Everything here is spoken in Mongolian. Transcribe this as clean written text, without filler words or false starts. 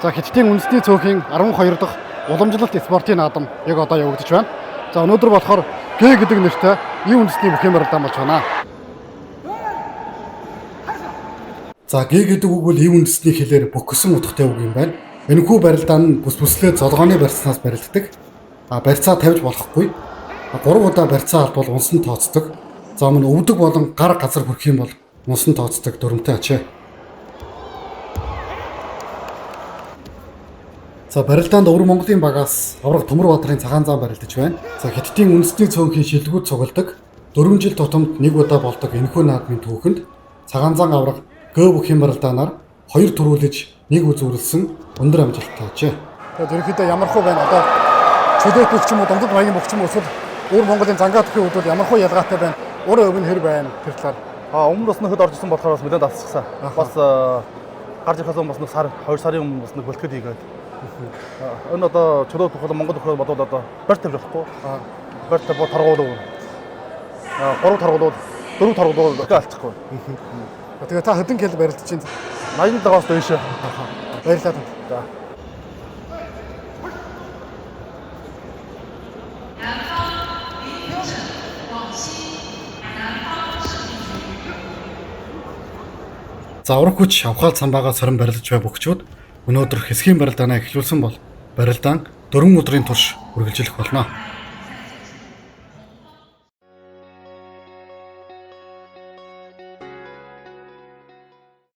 За Хятадын үндэсний цөөхөн 12 дахь уламжлалт спортын наадам яг одоо явагдаж байна. За өнөөдөр болохоор Г гэдэг нэртэй ийм үндэсний бүх юм барилдаан болж байна. За Г гэдэг үг бол ийм үндэсний хэлээр бөхсөн утгатай үг юм байна. Энэхүү барилдаан нь бүс бүслээ золгооны барьцнаас барилддаг. Барьцаа тавьж болохгүй. 3 удаа барьцаа алдвал унс нь тооцдог. За мөн өвдөг болон гар газар хүрэх юм бол унс нь тооцдог дүрмтэй ачаа. За барилдаанд Өвөр Монголын багаас авраг Төмөрбаатарын цагаан зам барилдаж байна. За Хятадын үндэсний цөөнхийн шилжгүүд цугладаг 4 жил тутамд нэг удаа болдог энэхүү наадмын түүхэнд цагаан зам авраг Г бүхэн барилдаанаар 2 төрүүлж нэг үзүүлсэн өндөр амжилттай ажээ. Тэгээд ерөнхийдөө ямархуу байна одоо чөлөөт бүх ч юм уу дундад маягийн бүх ч юм уу эсвэл Өвөр Монголын зангаа төхийн үед ямархуу ялгаатай байна. Өөрөө өвн хэр байна тэр талаар. Өмнө бас нөхөд орж ирсэн болохоор бас мэдээд авчихсан. Бас гарч ирэх бас нэг сар 2 сарын өмнө бас нэг бэлтгэл хийгээд. Энэ одоо чөлөөт бүх Монгол өхрөө бодвол одоо барь тавьж болохгүй. Барь тавь таргуулав. 3 таргуулвал 4 таргуулвал дахиад алчихгүй. Тэгээ та хэдэн кил барилдаж чинь 87-аас дээш. Баярлалаа. За. За ураг хүч авхаал цамбаагаа сорон барилдаж буй бөхчүүд өнөөдөр хэсгийн барилдаанаа эхлүүлсэн бол барилдаан 4 өдрийн турш үргэлжлэх болно.